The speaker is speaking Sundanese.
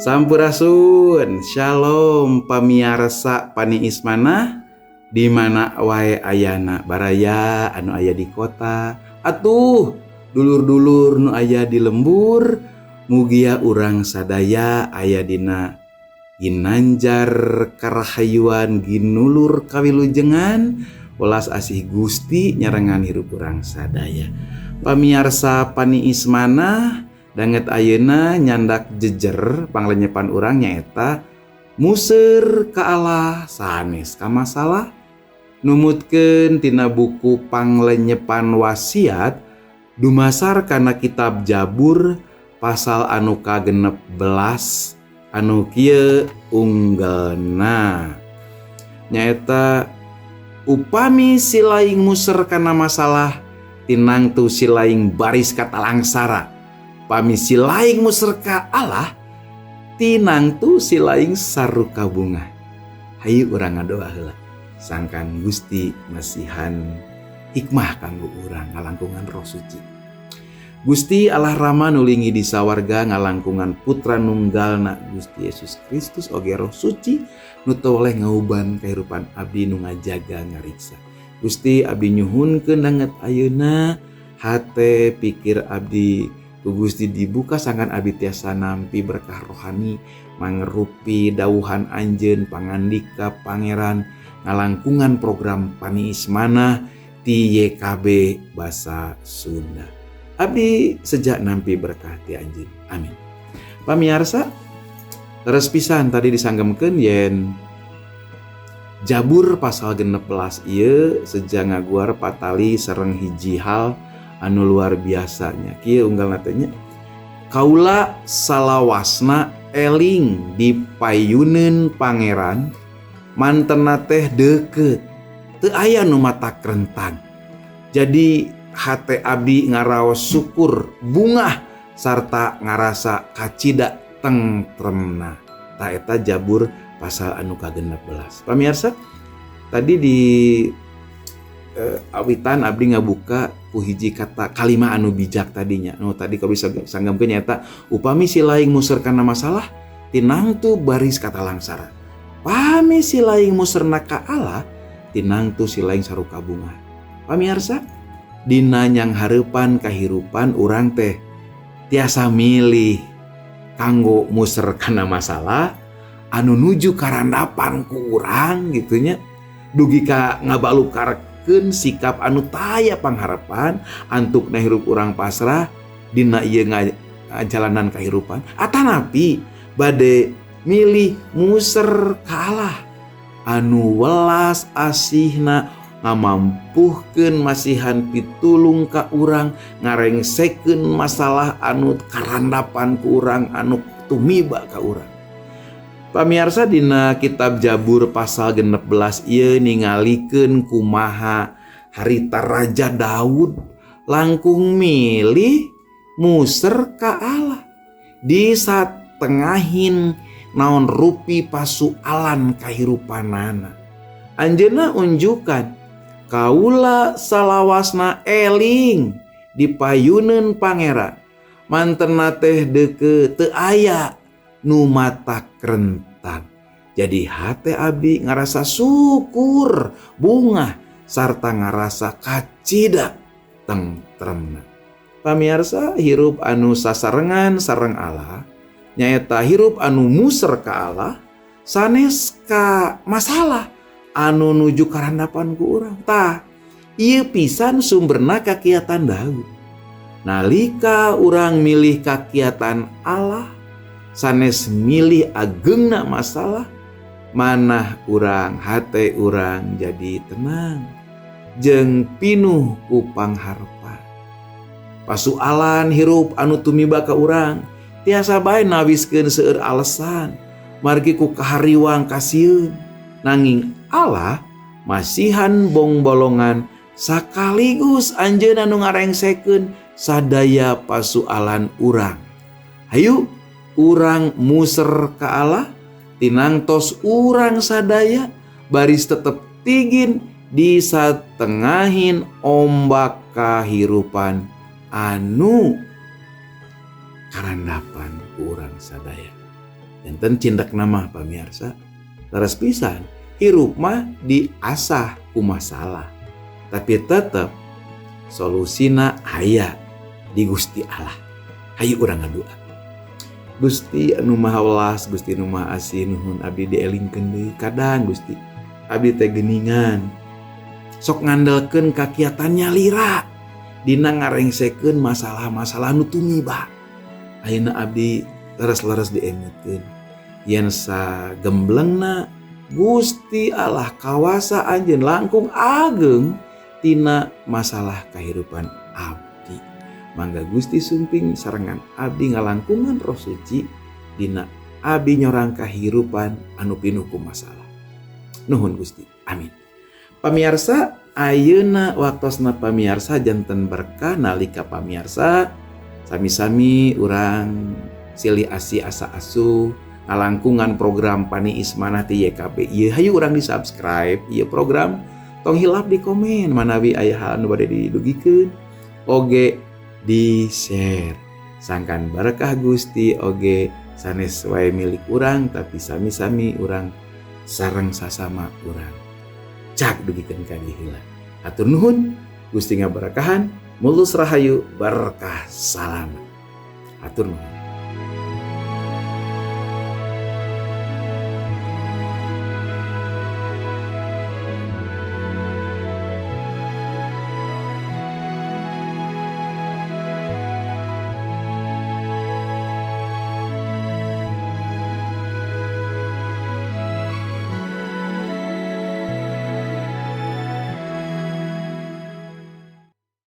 Sampurasun, Shalom pamiarsa Pani Ismana di mana wae ayana baraya anu aya di kota atuh dulur-dulur nu aya di lembur mugia urang sadaya aya dina ginanjar karahayuan ginulur kawilujengan welas asih Gusti nyarengan hirup urang sadaya. Pamiarsa Pani Ismana danget ayeuna nyandak jejer panglenyepan urang nyaeta museur ka Allah sanes ka masalah numutkeun tina buku panglenyepan wasiat dumasar kana kitab Jabur pasal anu ka-16 anu kieu unggalna nyaeta upami silaing museur kana masalah tinang tu silaing baris kata langsara pami silaing museur ka Allah tinang tu silaing saruka bunga. Hayu urang ngadoa heula sangkan Gusti masihan hikmah kanggo urang ngalangkungan Roh Suci. Gusti Allah Rama nulingi di sawarga ngalangkungan putra nunggalna Gusti Yesus Kristus oge Roh Suci nu toleh ngauban kahirupan abdi nu ngajaga ngariksa. Gusti abdi nyuhunkeun danget ayeuna hate pikir abdi ku Gusti dibuka sangkan abdi tiasa nampi berkah rohani mangrupi dawuhan anjeun pangandika pangeran ngalangkungan program Pani Ismana ti YKB basa Sunda. Abdi sejak nampi berkah ti anjeun. Amin. Pamiarsa leres pisan tadi disanggemkeun yen Jabur pasal 16 ieu sejak ngaguar patali sareng hiji hal anu luar biasanya. Kieu unggalna teh nya kaula salawasna eling dipayuneun pangeran mantena teh deukeut teu aya nu matak rentan. Jadi hate abdi ngaraos syukur bungah sarta ngarasa kacida tentremna. Ta eta Jabur pasal anu ka-16. Pamirsa, tadi di awitan abdi ngabuka ku hiji kata kalima anu bijak tadinya. No tadi kau bisa sanggamkeun nyata upami silaing museur kana masalah tinang tu baris kata langsara. Pami silaing museur ka Allah tinang tu silaing saruka bunga. Pamirsa, dina nyang hareupan kahirupan urang teh tiasa milih kanggo museur kana masalah anu nuju karandapan ku urang gitu nya. Dugi ka ngabalukarkeun sikap anu taya pangharapan antuk nahirup urang pasrah dina ieu ngajalanan kahirupan atanapi bade milih museur ka Allah anu welas asihna ngamampuhkeun masihan pitulung ka urang ngarengsekeun masalah anu karandapan ku urang anu tumiba ka urang. Pamirsa dina kitab Jabur pasal 16 ieu ningalikeun kumaha harita Raja Daud langkung milih museur ka Allah di satengahin naon rupi pasualan kahirupanana. Anjeunna unjukan kaula salawasna eling dipayuneun pangeran mantena teh deukeut teu aya nu matak rentan. Jadi hate abdi ngarasa syukur bunga sarta ngarasa kacida tentremna. Pamirsa, hirup anu sasarengan sareng Allah nyaeta hirup anu museur ka Allah sanes ka masalah anu nuju karandapan ku urang. Tah ieu pisan sumberna kakiatan Daud. Nalika urang milih kakiatan Allah sanes milih ageungna masalah manah urang hate urang jadi tenang jeung pinuh ku pangharepan. Pasualan hirup anu tumiba ka urang tiasa bae nawiskeun seueur alesan margi ku kahariwang kasieun nanging Allah masihan bongbolongan sakaligus anjeunna nu ngarengsekeun sadaya pasualan urang. Hayu urang museur ka Allah tinang tos urang sadaya baris tetep tigin di satengahin ombak kahirupan anu karandapan urang sadaya. enten cindak nama pamirsa. Leres pisan, hirup mah diasah ku masalah. Tapi tetep solusina aya di Gusti Allah. Hayu urang ngadua. Gusti anu maha welas, Gusti anu maha asih, nuhun abdi dielingkeun deui. Kadang Gusti abdi teh geuningan sok ngandelkeun kakiatannya lira dina ngarengsekeun masalah-masalah nu tumiba. Ayeuna abdi leres-leres diemutkeun yen sagemblengna Gusti Allah kawasa anjeun langkung ageng tina masalah kahirupan abdi. Mangga Gusti sumping sarengan abdi ngalangkungan roh suci dina abdi nyorang kahirupan anu pinuh ku masalah. Nuhun Gusti. Amin. Pamirsa, ayeuna waktosna pamirsa janten berkah nalika pamirsa sami-sami urang silih asi asa asuh ngalangkungan program Pani Ismanah ti YKB. Ieu hayu urang di subscribe ieu program, tong hilap di komen manawi aya hal anu bade didugikeun, oge di share. Sangkan berkah Gusti oge sanes wae milik urang, tapi sami-sami urang sareng sasama urang cak dugikeun ka dieu heula. Hatur nuhun, Gusti ngaberkahan, mulus rahayu, berkah salam. Hatur nuhun.